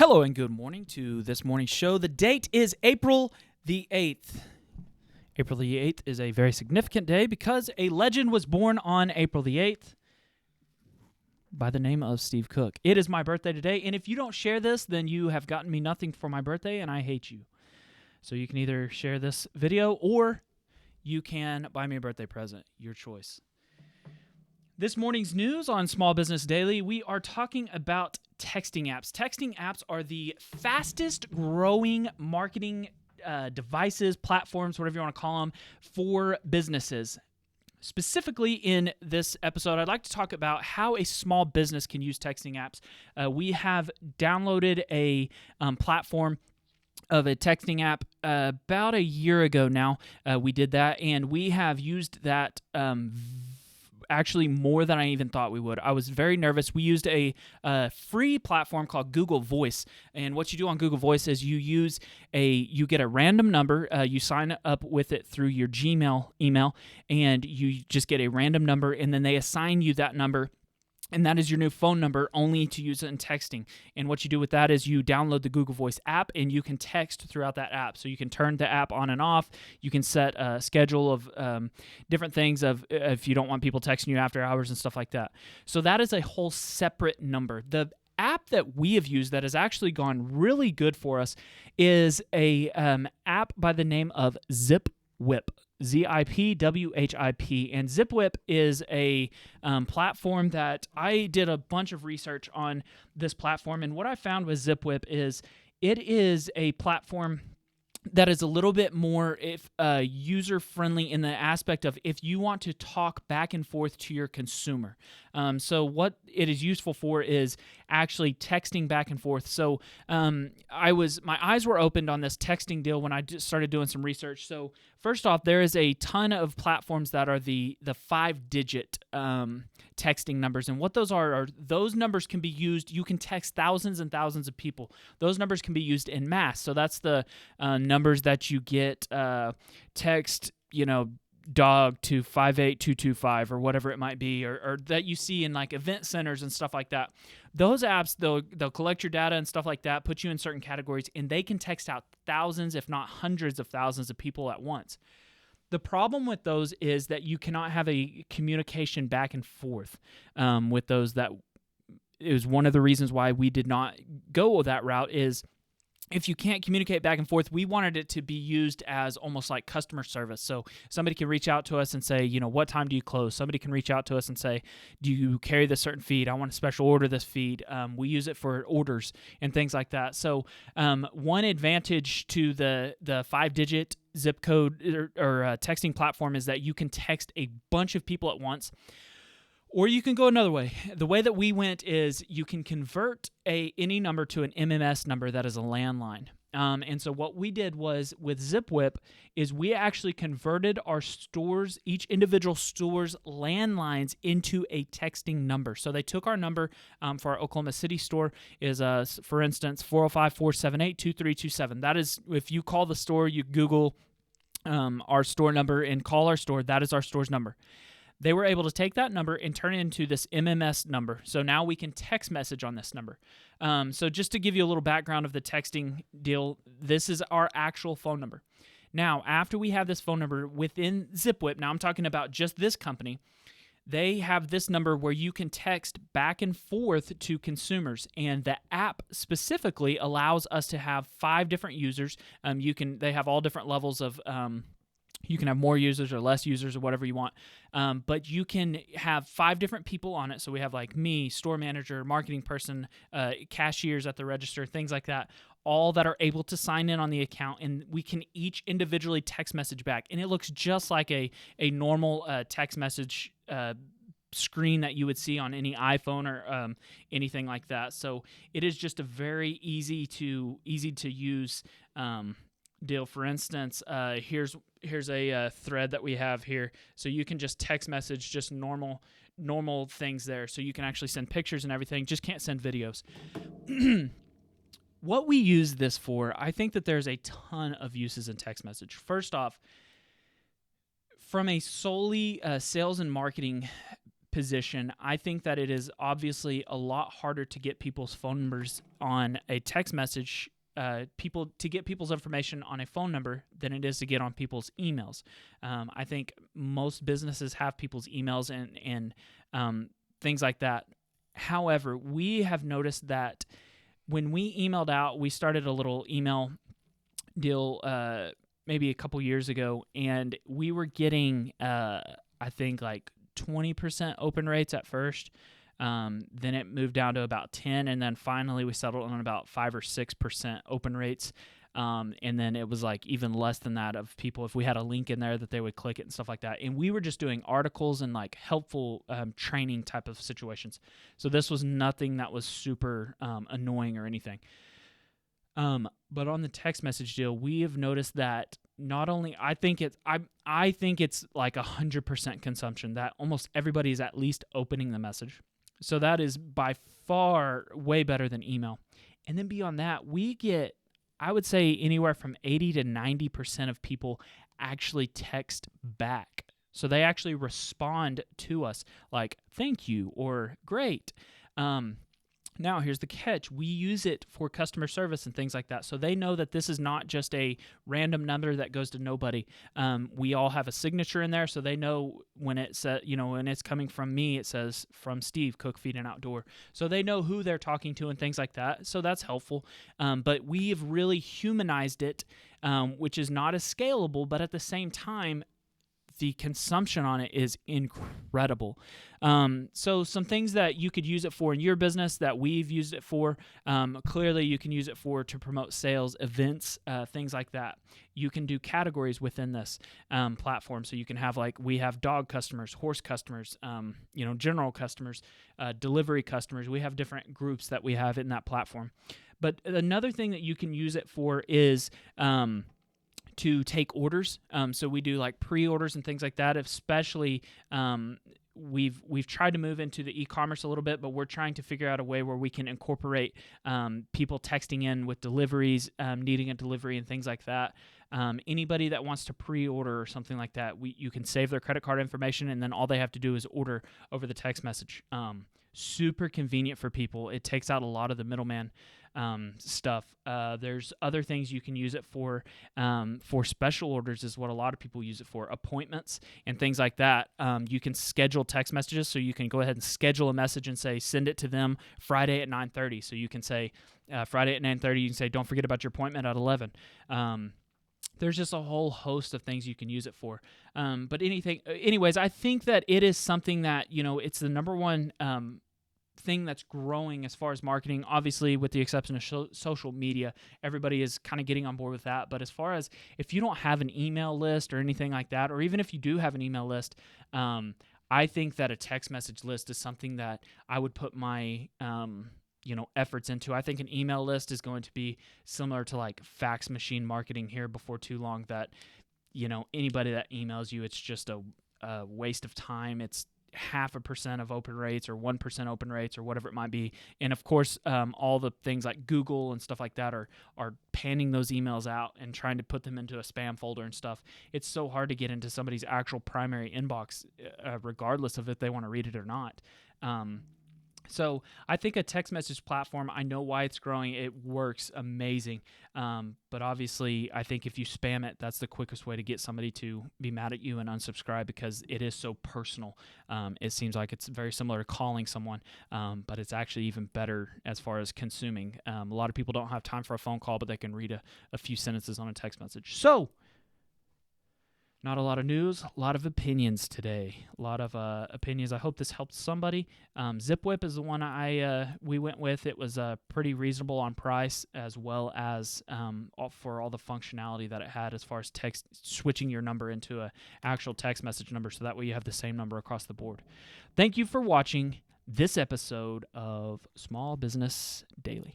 Hello and good morning to this morning's show. The date is April the 8th. April the 8th is a very significant day because a legend was born on April the 8th by the name of Steve Cook. It is my birthday today, and if you don't share this, then you have gotten me nothing for my birthday, and I hate you. So you can either share this video or you can buy me a birthday present. Your choice. This morning's news on Small Business Daily, we are talking about texting apps. Texting apps are the fastest growing marketing devices, platforms, whatever you want to call them, for businesses. Specifically in this episode, I'd like to talk about how a small business can use texting apps. We have downloaded a platform of a texting app about a year ago now. We did that, and we have used that actually more than I even thought we would. I was very nervous. We used a free platform called Google Voice, and what you do on Google Voice is you get a random number, you sign up with it through your Gmail email, and you just get a random number, and then they assign you that number. And that is your new phone number, only to use it in texting. And what you do with that is you download the Google Voice app, and you can text throughout that app. So you can turn the app on and off. You can set a schedule of different things of if you don't want people texting you after hours and stuff like that. So that is a whole separate number. The app that we have used that has actually gone really good for us is a app by the name of ZipWhip. ZipWhip, and ZipWhip is a platform that I did a bunch of research on this platform, and what I found with ZipWhip is it is a platform that is a little bit more user-friendly in the aspect of if you want to talk back and forth to your consumer. So what it is useful for is actually texting back and forth. So my eyes were opened on this texting deal when I started doing some research. So first off, there is a ton of platforms that are the 5-digit texting numbers, and what those are those numbers can be used. You can text thousands and thousands of people. Those numbers can be used in mass. So that's the numbers that you get text, dog to 58225 or whatever it might be, or that you see in like event centers and stuff like that. Those apps, they'll collect your data and stuff like that, put you in certain categories, and they can text out thousands, if not hundreds of thousands of people at once. The problem with those is that you cannot have a communication back and forth with those. That is one of the reasons why we did not go that route. Is if you can't communicate back and forth, we wanted it to be used as almost like customer service. So somebody can reach out to us and say, what time do you close? Somebody can reach out to us and say, do you carry this certain feed? I want to special order this feed. We use it for orders and things like that. So one advantage to the 5-digit zip code or texting platform is that you can text a bunch of people at once. Or you can go another way. The way that we went is you can convert any number to an MMS number that is a landline. And so what we did was with ZipWhip is we actually converted our stores, each individual store's landlines into a texting number. So they took our number for our Oklahoma City store is, for instance, 405-478-2327. That is, if you call the store, you Google our store number and call our store, that is our store's number. They were able to take that number and turn it into this MMS number. So now we can text message on this number. So just to give you a little background of the texting deal, this is our actual phone number. Now, after we have this phone number within ZipWhip, now I'm talking about just this company, they have this number where you can text back and forth to consumers, and the app specifically allows us to have 5 different users. They have all different levels of you can have more users or less users or whatever you want, but you can have 5 different people on it. So we have like me, store manager, marketing person, cashiers at the register, things like that, all that are able to sign in on the account, and we can each individually text message back. And it looks just like a normal text message screen that you would see on any iPhone or anything like that. So it is just a very easy to use deal. For instance, here's a thread that we have here. So you can just text message just normal things there. So you can actually send pictures and everything, just can't send videos. What we use this for, I think that there's a ton of uses in text message. First off, from a solely sales and marketing position, I think that it is obviously a lot harder to get people's phone numbers on a text message, to get people's information on a phone number than it is to get on people's emails. I think most businesses have people's emails and things like that. However, we have noticed that when we emailed out, we started a little email deal maybe a couple years ago, and we were getting, I think, like 20% open rates at first. Then it moved down to about 10, and then finally we settled on about 5 or 6% open rates. And then it was like even less than that of people, if we had a link in there, that they would click it and stuff like that. And we were just doing articles and like helpful training type of situations. So this was nothing that was super annoying or anything. But on the text message deal, we have noticed that not only I think it's like 100% consumption, that almost everybody is at least opening the message. So that is by far way better than email. And then beyond that, we get, I would say, anywhere from 80 to 90% of people actually text back. So they actually respond to us like, thank you or great. Now, here's the catch. We use it for customer service and things like that. So they know that this is not just a random number that goes to nobody. We all have a signature in there, so they know when it's when it's coming from me, it says from Steve, Cook, Feed, and Outdoor. So they know who they're talking to and things like that. So that's helpful. But we have really humanized it, which is not as scalable, but at the same time, the consumption on it is incredible. So some things that you could use it for in your business that we've used it for, clearly you can use it for to promote sales, events, things like that. You can do categories within this platform. So you can have, like, we have dog customers, horse customers, general customers, delivery customers. We have different groups that we have in that platform. But another thing that you can use it for is to take orders. So we do like pre-orders and things like that. Especially we've tried to move into the e-commerce a little bit, but we're trying to figure out a way where we can incorporate people texting in with deliveries, needing a delivery and things like that. Anybody that wants to pre-order or something like that, you can save their credit card information, and then all they have to do is order over the text message. Super convenient for people. It takes out a lot of the middleman stuff. There's other things you can use it for special orders is what a lot of people use it for, appointments and things like that. You can schedule text messages, so you can go ahead and schedule a message and say, send it to them Friday at 9:30. So you can say Friday at 9:30, you can say, don't forget about your appointment at 11. There's just a whole host of things you can use it for. But anyways, I think that it is something that, it's the number one thing that's growing as far as marketing, obviously with the exception of social media. Everybody is kind of getting on board with that. But as far as if you don't have an email list or anything like that, or even if you do have an email list, I think that a text message list is something that I would put my efforts into. I think an email list is going to be similar to like fax machine marketing here before too long, that anybody that emails you, it's just a waste of time. It's 0.5% of open rates or 1% open rates or whatever it might be. And of course, all the things like Google and stuff like that are panning those emails out and trying to put them into a spam folder and stuff. It's so hard to get into somebody's actual primary inbox, regardless of if they want to read it or not. So I think a text message platform, I know why it's growing. It works amazing. But obviously, I think if you spam it, that's the quickest way to get somebody to be mad at you and unsubscribe, because it is so personal. It seems like it's very similar to calling someone, but it's actually even better as far as consuming. A lot of people don't have time for a phone call, but they can read a few sentences on a text message. So, not a lot of news, a lot of opinions today. A lot of opinions. I hope this helped somebody. ZipWhip is the one we went with. It was pretty reasonable on price, as well as for all the functionality that it had as far as text switching your number into an actual text message number, so that way you have the same number across the board. Thank you for watching this episode of Small Business Daily.